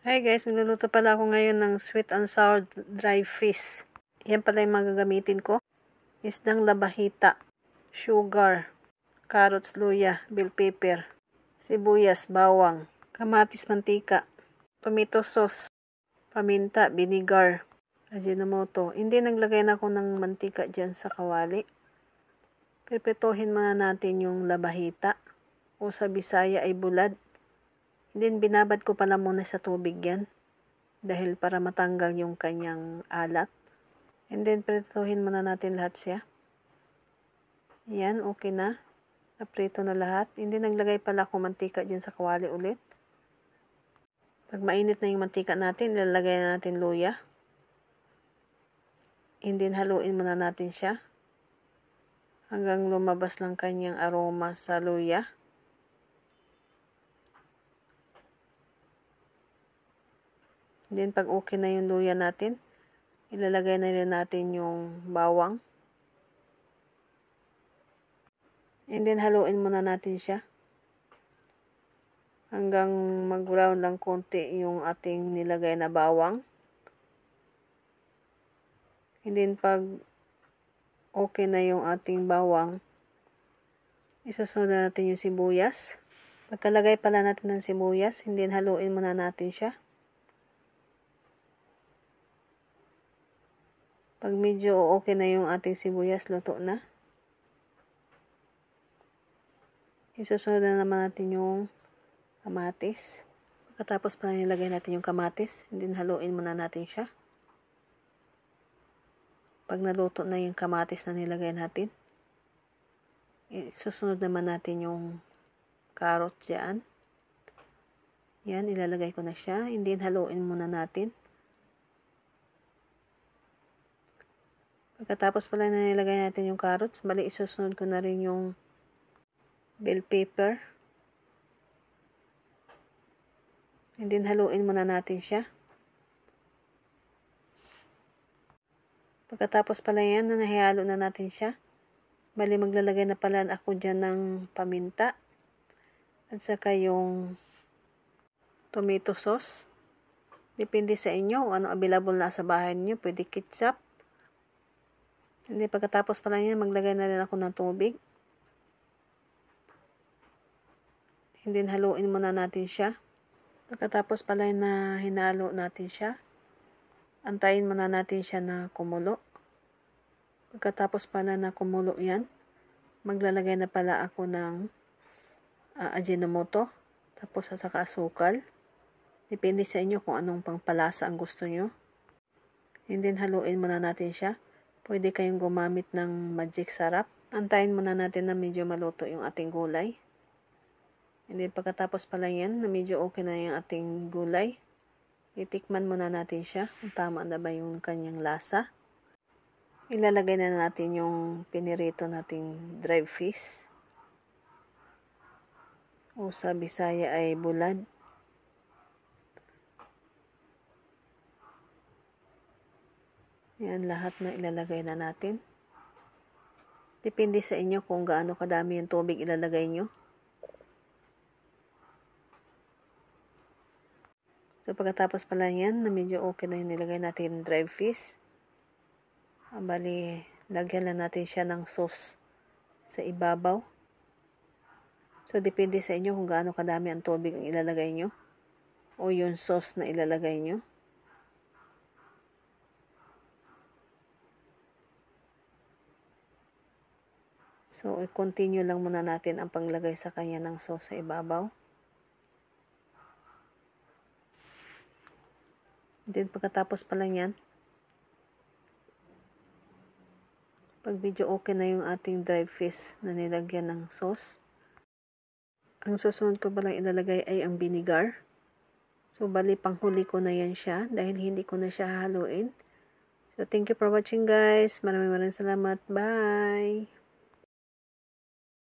Hi guys, magluluto pala ako ngayon ng sweet and sour dry fish. Yan pala yung magagamitin ko. Isdang labahita, sugar, carrots, luya, bell pepper, sibuyas, bawang, kamatis, mantika, tomato sauce, paminta, vinegar, Ajinomoto. Hindi naglagay na ako ng mantika dyan sa kawali. Pipritohin muna natin yung labahita o sa Bisaya ay bulad. Then, binabad ko pala muna sa tubig yan. Dahil para matanggal yung kanyang alat. And then, prituhin muna natin lahat siya. Yan, okay na. Naprito na lahat. Hindi naglagay pala ako mantika dyan sa kawali ulit. Pag mainit na yung mantika natin, ilalagay na natin luya. And then, haluin muna natin siya. Hanggang lumabas lang kanyang aroma sa luya. Then, pag okay na yung luya natin, ilalagay na rin natin yung bawang. And then, haluin muna natin siya. Hanggang mag-brown lang konti yung ating nilagay na bawang. And then, pag okay na yung ating bawang, isusunod na natin yung sibuyas. Pagkalagay pala natin ng sibuyas, and then haluin muna natin siya. Pag medyo okay na yung ating sibuyas, luto na. Isusunod na naman natin yung kamatis. Pagkatapos pala nilagay natin yung kamatis, and then haluin muna natin siya. Pag naluto na yung kamatis na nilagay natin, susunod naman natin yung carrot dyan. Yan, ilalagay ko na siya. And then, haluin muna natin. Pagkatapos pala na nilagay natin yung carrots, bali isusunod ko na rin yung bell pepper. And then, haluin muna natin siya. Pagkatapos pala yan, nahihalo na natin siya. Bali, maglalagay na pala ako dyan ng paminta. At saka yung tomato sauce. Depende sa inyo kung ano available na sa bahay niyo. Pwede ketchup. Hindi, pagkatapos pala yan, maglagay na rin ako ng tubig. And then, haluin muna natin siya. Pagkatapos pala na hinalo natin siya, antayin muna natin siya na kumulo. Pagkatapos pala na kumulo yan, maglalagay na pala ako ng Ajinomoto. Tapos, saka asukal. Depende sa inyo kung anong pangpalasa ang gusto nyo. And then, haluin muna natin siya. Pwede kayong gumamit ng magic sarap. Antayin muna natin na medyo maluto yung ating gulay. And then, pagkatapos pala yan, na medyo okay na yung ating gulay, itikman muna natin siya kung tama na ba yung kanyang lasa. Ilalagay na natin yung pinirito nating dry fish. O sa Bisaya ay bulad. Yan, lahat na ilalagay na natin. Depende sa inyo kung gaano kadami yung tubig ilalagay nyo. So, pagkatapos pala yan, na medyo okay na yung nilagay natin dry fish. Bali, lagyan na natin siya ng sauce sa ibabaw. So, depende sa inyo kung gaano kadami ang tubig ang ilalagay nyo. O yung sauce na ilalagay nyo. So, i-continue lang muna natin ang panglagay sa kanya ng sauce sa ibabaw. Then, pagkatapos pa lang yan, pag medyo okay na yung ating dry fish na nilagyan ng sauce, ang susunod ko palang ilalagay ay ang vinegar. So, bali panghuli ko na yan siya dahil hindi ko na siya haluin. So, thank you for watching guys. Maraming salamat. Bye!